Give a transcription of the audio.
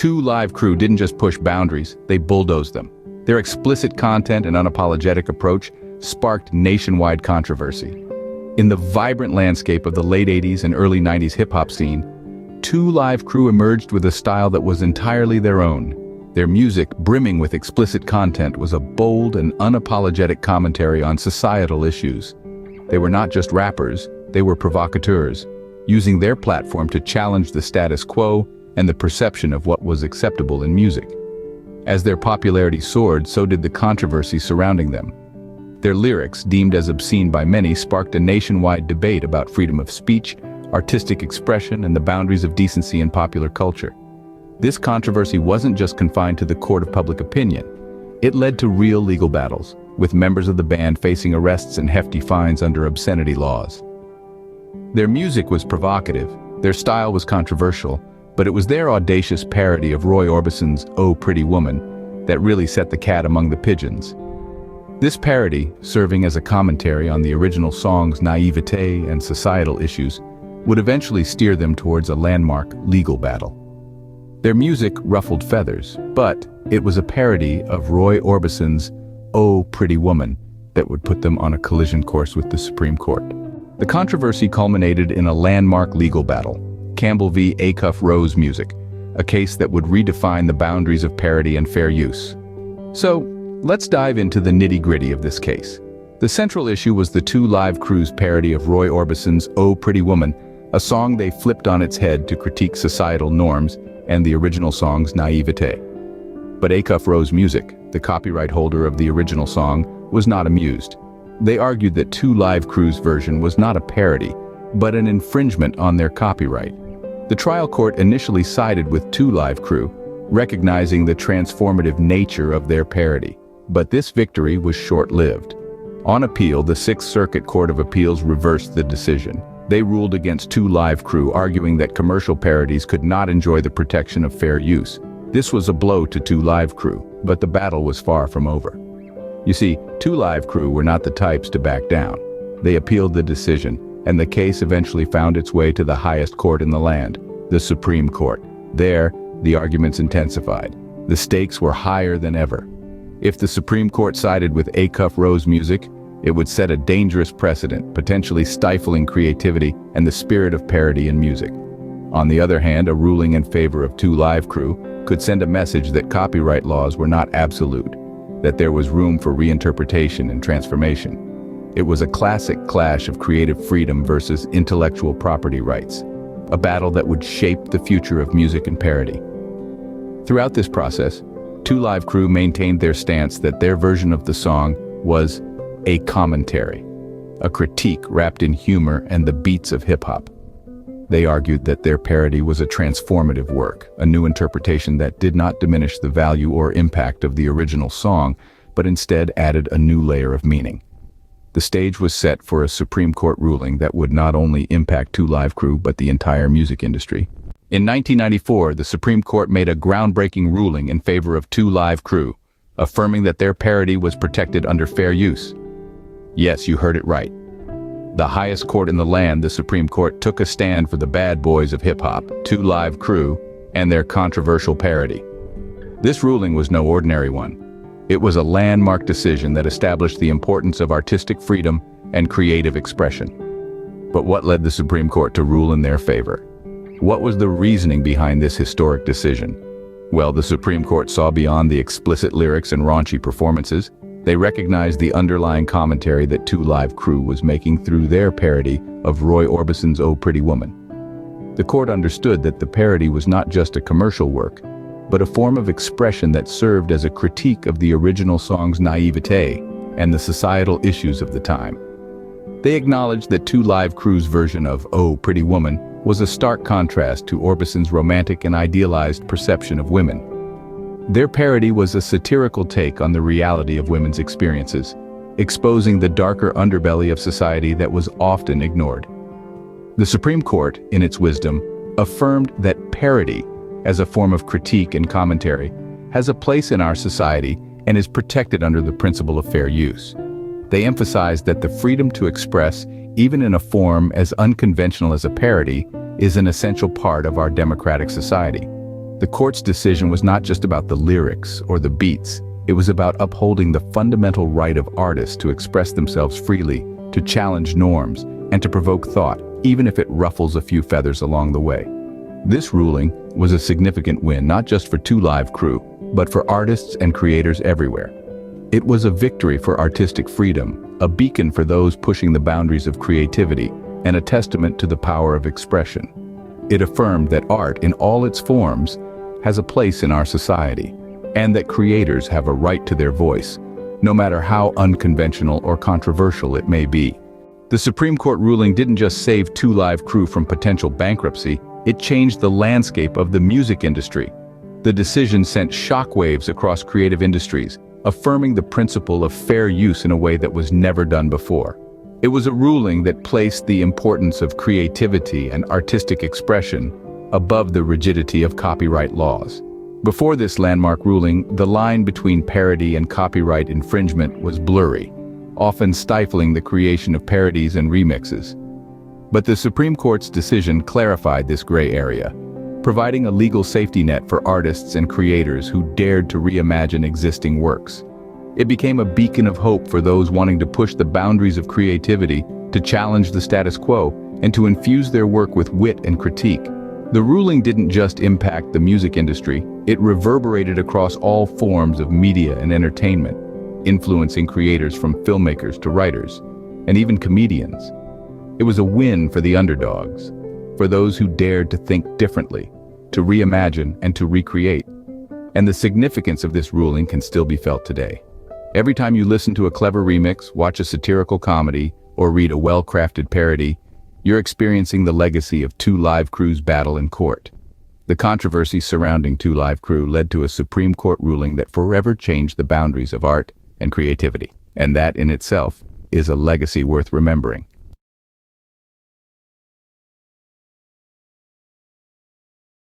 Two Live Crew didn't just push boundaries, they bulldozed them. Their explicit content and unapologetic approach sparked nationwide controversy. In the vibrant landscape of the late 80s and early 90s hip-hop scene, Two Live Crew emerged with a style that was entirely their own. Their music, brimming with explicit content, was a bold and unapologetic commentary on societal issues. They were not just rappers, they were provocateurs, using their platform to challenge the status quo and the perception of what was acceptable in music. As their popularity soared, so did the controversy surrounding them. Their lyrics, deemed as obscene by many, sparked a nationwide debate about freedom of speech, artistic expression, and the boundaries of decency in popular culture. This controversy wasn't just confined to the court of public opinion. It led to real legal battles, with members of the band facing arrests and hefty fines under obscenity laws. Their music was provocative, their style was controversial, but it was their audacious parody of Roy Orbison's "Oh Pretty Woman" that really set the cat among the pigeons. This parody, serving as a commentary on the original song's naivete and societal issues, would eventually steer them towards a landmark legal battle. Their music ruffled feathers, but it was a parody of Roy Orbison's "Oh Pretty Woman" that would put them on a collision course with the Supreme Court. The controversy culminated in a landmark legal battle, Campbell v. Acuff Rose Music, a case that would redefine the boundaries of parody and fair use. So, let's dive into the nitty-gritty of this case. The central issue was the Two Live Crew's parody of Roy Orbison's "Oh Pretty Woman," a song they flipped on its head to critique societal norms and the original song's naivete. But Acuff Rose Music, the copyright holder of the original song, was not amused. They argued that Two Live Crew's version was not a parody, but an infringement on their copyright. The trial court initially sided with Two Live Crew, recognizing the transformative nature of their parody. But this victory was short-lived. On appeal, the Sixth Circuit Court of Appeals reversed the decision. They ruled against Two Live Crew, arguing that commercial parodies could not enjoy the protection of fair use. This was a blow to Two Live Crew, but the battle was far from over. You see, Two Live Crew were not the types to back down. They appealed the decision, and the case eventually found its way to the highest court in the land, the Supreme Court. There, the arguments intensified. The stakes were higher than ever. If the Supreme Court sided with Acuff Rose Music, it would set a dangerous precedent, potentially stifling creativity and the spirit of parody in music. On the other hand, a ruling in favor of Two Live Crew could send a message that copyright laws were not absolute, that there was room for reinterpretation and transformation. It was a classic clash of creative freedom versus intellectual property rights, a battle that would shape the future of music and parody. Throughout this process, Two Live Crew maintained their stance that their version of the song was a commentary, a critique wrapped in humor and the beats of hip-hop. They argued that their parody was a transformative work, a new interpretation that did not diminish the value or impact of the original song, but instead added a new layer of meaning. The stage was set for a Supreme Court ruling that would not only impact Two Live Crew but the entire music industry. In 1994, the Supreme Court made a groundbreaking ruling in favor of Two Live Crew, affirming that their parody was protected under fair use. Yes, you heard it right. The highest court in the land, the Supreme Court, took a stand for the bad boys of hip-hop, Two Live Crew, and their controversial parody. This ruling was no ordinary one. It was a landmark decision that established the importance of artistic freedom and creative expression. But what led the Supreme Court to rule in their favor? What was the reasoning behind this historic decision? Well, the Supreme Court saw beyond the explicit lyrics and raunchy performances. They recognized the underlying commentary that Two Live Crew was making through their parody of Roy Orbison's "Oh Pretty Woman." The court understood that the parody was not just a commercial work, but a form of expression that served as a critique of the original song's naivete and the societal issues of the time. They acknowledged that Two Live Crew's version of "Oh Pretty Woman" was a stark contrast to Orbison's romantic and idealized perception of women. Their parody was a satirical take on the reality of women's experiences, exposing the darker underbelly of society that was often ignored. The Supreme Court, in its wisdom, affirmed that parody, as a form of critique and commentary, has a place in our society and is protected under the principle of fair use. They emphasized that the freedom to express, even in a form as unconventional as a parody, is an essential part of our democratic society. The court's decision was not just about the lyrics or the beats. It was about upholding the fundamental right of artists to express themselves freely, to challenge norms, and to provoke thought, even if it ruffles a few feathers along the way. This ruling was a significant win not just for 2 Live Crew, but for artists and creators everywhere. It was a victory for artistic freedom, a beacon for those pushing the boundaries of creativity, and a testament to the power of expression. It affirmed that art in all its forms has a place in our society, and that creators have a right to their voice, no matter how unconventional or controversial it may be. The Supreme Court ruling didn't just save 2 Live Crew from potential bankruptcy, it changed the landscape of the music industry. The decision sent shockwaves across creative industries, affirming the principle of fair use in a way that was never done before. It was a ruling that placed the importance of creativity and artistic expression above the rigidity of copyright laws. Before this landmark ruling, the line between parody and copyright infringement was blurry, often stifling the creation of parodies and remixes. But the Supreme Court's decision clarified this gray area, providing a legal safety net for artists and creators who dared to reimagine existing works. It became a beacon of hope for those wanting to push the boundaries of creativity, to challenge the status quo, and to infuse their work with wit and critique. The ruling didn't just impact the music industry, it reverberated across all forms of media and entertainment, influencing creators from filmmakers to writers, and even comedians. It was a win for the underdogs, for those who dared to think differently, to reimagine and to recreate. And the significance of this ruling can still be felt today. Every time you listen to a clever remix, watch a satirical comedy, or read a well-crafted parody, you're experiencing the legacy of 2 Live Crew's battle in court. The controversy surrounding 2 Live Crew led to a Supreme Court ruling that forever changed the boundaries of art and creativity. And that in itself is a legacy worth remembering.